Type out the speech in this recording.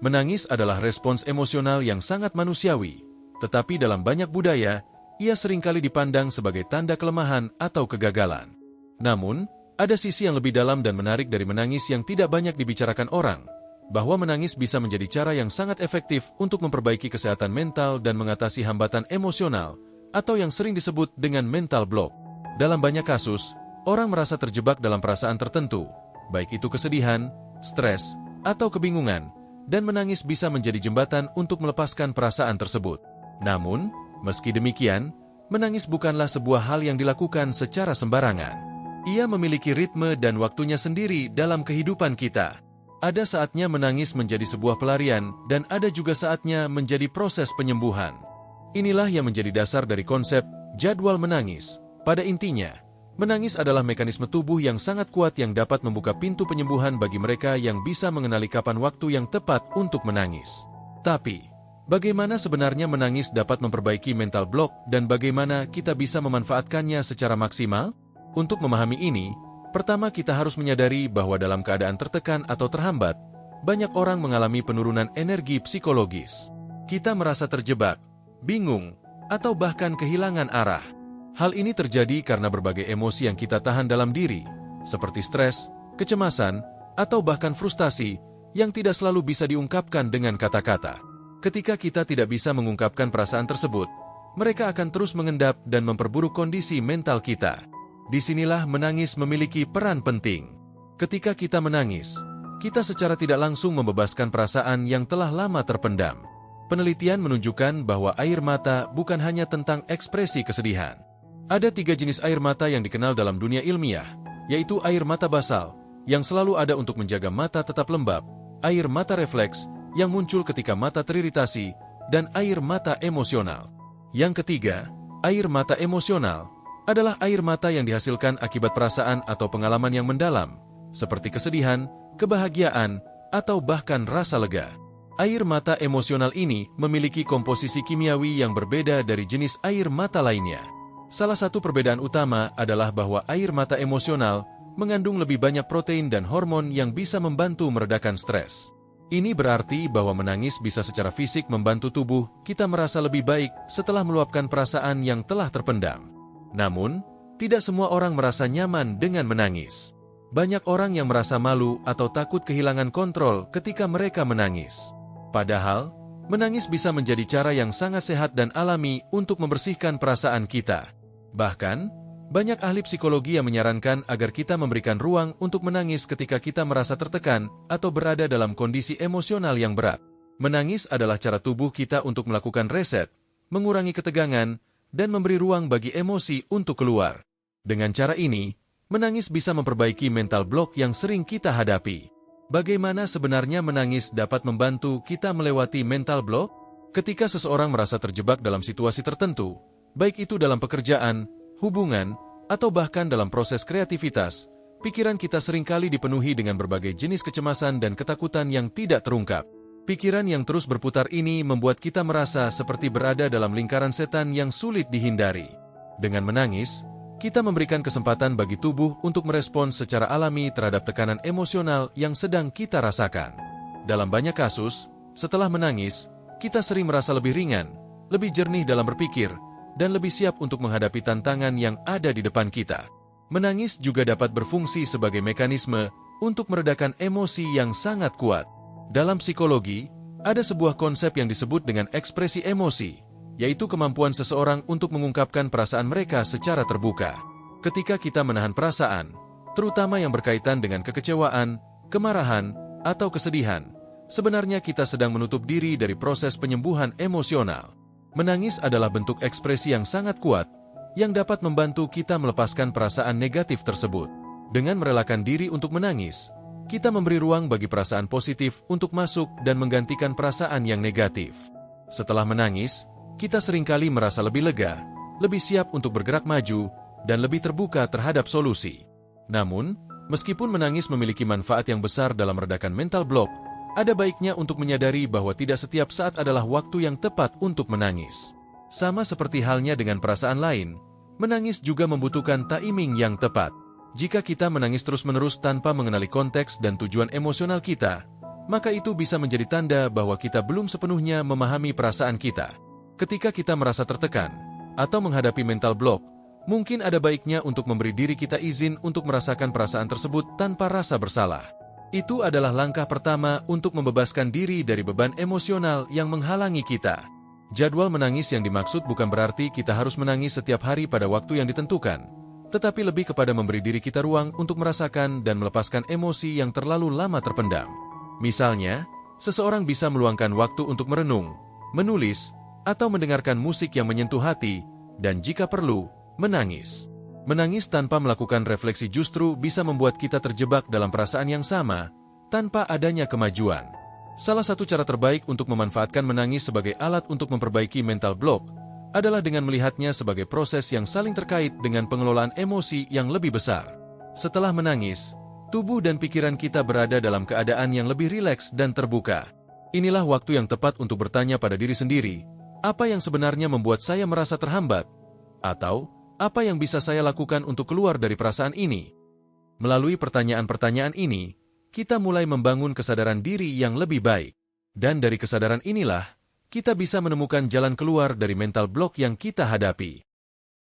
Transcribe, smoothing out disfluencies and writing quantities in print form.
Menangis adalah respons emosional yang sangat manusiawi, tetapi dalam banyak budaya, ia seringkali dipandang sebagai tanda kelemahan atau kegagalan. Namun, ada sisi yang lebih dalam dan menarik dari menangis yang tidak banyak dibicarakan orang, bahwa menangis bisa menjadi cara yang sangat efektif untuk memperbaiki kesehatan mental dan mengatasi hambatan emosional, atau yang sering disebut dengan mental block. Dalam banyak kasus, orang merasa terjebak dalam perasaan tertentu, baik itu kesedihan, stres, atau kebingungan, dan menangis bisa menjadi jembatan untuk melepaskan perasaan tersebut. Namun, meski demikian, menangis bukanlah sebuah hal yang dilakukan secara sembarangan. Ia memiliki ritme dan waktunya sendiri dalam kehidupan kita. Ada saatnya menangis menjadi sebuah pelarian, dan ada juga saatnya menjadi proses penyembuhan. Inilah yang menjadi dasar dari konsep jadwal menangis. Pada intinya, menangis adalah mekanisme tubuh yang sangat kuat yang dapat membuka pintu penyembuhan bagi mereka yang bisa mengenali kapan waktu yang tepat untuk menangis. Tapi, bagaimana sebenarnya menangis dapat memperbaiki mental block dan bagaimana kita bisa memanfaatkannya secara maksimal? Untuk memahami ini, pertama kita harus menyadari bahwa dalam keadaan tertekan atau terhambat, banyak orang mengalami penurunan energi psikologis. Kita merasa terjebak, bingung, atau bahkan kehilangan arah. Hal ini terjadi karena berbagai emosi yang kita tahan dalam diri, seperti stres, kecemasan, atau bahkan frustasi, yang tidak selalu bisa diungkapkan dengan kata-kata. Ketika kita tidak bisa mengungkapkan perasaan tersebut, mereka akan terus mengendap dan memperburuk kondisi mental kita. Disinilah menangis memiliki peran penting. Ketika kita menangis, kita secara tidak langsung membebaskan perasaan yang telah lama terpendam. Penelitian menunjukkan bahwa air mata bukan hanya tentang ekspresi kesedihan. Ada 3 jenis air mata yang dikenal dalam dunia ilmiah, yaitu air mata basal, yang selalu ada untuk menjaga mata tetap lembab, air mata refleks, yang muncul ketika mata teriritasi, dan air mata emosional. Yang ketiga, air mata emosional, adalah air mata yang dihasilkan akibat perasaan atau pengalaman yang mendalam, seperti kesedihan, kebahagiaan, atau bahkan rasa lega. Air mata emosional ini memiliki komposisi kimiawi yang berbeda dari jenis air mata lainnya. Salah satu perbedaan utama adalah bahwa air mata emosional mengandung lebih banyak protein dan hormon yang bisa membantu meredakan stres. Ini berarti bahwa menangis bisa secara fisik membantu tubuh kita merasa lebih baik setelah meluapkan perasaan yang telah terpendam. Namun, tidak semua orang merasa nyaman dengan menangis. Banyak orang yang merasa malu atau takut kehilangan kontrol ketika mereka menangis. Padahal, menangis bisa menjadi cara yang sangat sehat dan alami untuk membersihkan perasaan kita. Bahkan, banyak ahli psikologi yang menyarankan agar kita memberikan ruang untuk menangis ketika kita merasa tertekan atau berada dalam kondisi emosional yang berat. Menangis adalah cara tubuh kita untuk melakukan reset, mengurangi ketegangan, dan memberi ruang bagi emosi untuk keluar. Dengan cara ini, menangis bisa memperbaiki mental block yang sering kita hadapi. Bagaimana sebenarnya menangis dapat membantu kita melewati mental block? Ketika seseorang merasa terjebak dalam situasi tertentu, baik itu dalam pekerjaan, hubungan, atau bahkan dalam proses kreativitas, pikiran kita seringkali dipenuhi dengan berbagai jenis kecemasan dan ketakutan yang tidak terungkap. Pikiran yang terus berputar ini membuat kita merasa seperti berada dalam lingkaran setan yang sulit dihindari. Dengan menangis, kita memberikan kesempatan bagi tubuh untuk merespons secara alami terhadap tekanan emosional yang sedang kita rasakan. Dalam banyak kasus, setelah menangis, kita sering merasa lebih ringan, lebih jernih dalam berpikir, dan lebih siap untuk menghadapi tantangan yang ada di depan kita. Menangis juga dapat berfungsi sebagai mekanisme untuk meredakan emosi yang sangat kuat. Dalam psikologi, ada sebuah konsep yang disebut dengan ekspresi emosi, yaitu kemampuan seseorang untuk mengungkapkan perasaan mereka secara terbuka. Ketika kita menahan perasaan, terutama yang berkaitan dengan kekecewaan, kemarahan, atau kesedihan, sebenarnya kita sedang menutup diri dari proses penyembuhan emosional. Menangis adalah bentuk ekspresi yang sangat kuat, yang dapat membantu kita melepaskan perasaan negatif tersebut. Dengan merelakan diri untuk menangis, kita memberi ruang bagi perasaan positif untuk masuk dan menggantikan perasaan yang negatif. Setelah menangis, kita seringkali merasa lebih lega, lebih siap untuk bergerak maju, dan lebih terbuka terhadap solusi. Namun, meskipun menangis memiliki manfaat yang besar dalam meredakan mental block, ada baiknya untuk menyadari bahwa tidak setiap saat adalah waktu yang tepat untuk menangis. Sama seperti halnya dengan perasaan lain, menangis juga membutuhkan timing yang tepat. Jika kita menangis terus-menerus tanpa mengenali konteks dan tujuan emosional kita, maka itu bisa menjadi tanda bahwa kita belum sepenuhnya memahami perasaan kita. Ketika kita merasa tertekan atau menghadapi mental block, mungkin ada baiknya untuk memberi diri kita izin untuk merasakan perasaan tersebut tanpa rasa bersalah. Itu adalah langkah pertama untuk membebaskan diri dari beban emosional yang menghalangi kita. Jadwal menangis yang dimaksud bukan berarti kita harus menangis setiap hari pada waktu yang ditentukan, tetapi lebih kepada memberi diri kita ruang untuk merasakan dan melepaskan emosi yang terlalu lama terpendam. Misalnya, seseorang bisa meluangkan waktu untuk merenung, menulis, atau mendengarkan musik yang menyentuh hati, dan jika perlu, menangis. Menangis tanpa melakukan refleksi justru bisa membuat kita terjebak dalam perasaan yang sama, tanpa adanya kemajuan. Salah satu cara terbaik untuk memanfaatkan menangis sebagai alat untuk memperbaiki mental block adalah dengan melihatnya sebagai proses yang saling terkait dengan pengelolaan emosi yang lebih besar. Setelah menangis, tubuh dan pikiran kita berada dalam keadaan yang lebih rileks dan terbuka. Inilah waktu yang tepat untuk bertanya pada diri sendiri, apa yang sebenarnya membuat saya merasa terhambat? Atau, apa yang bisa saya lakukan untuk keluar dari perasaan ini? Melalui pertanyaan-pertanyaan ini, kita mulai membangun kesadaran diri yang lebih baik. Dan dari kesadaran inilah, kita bisa menemukan jalan keluar dari mental block yang kita hadapi.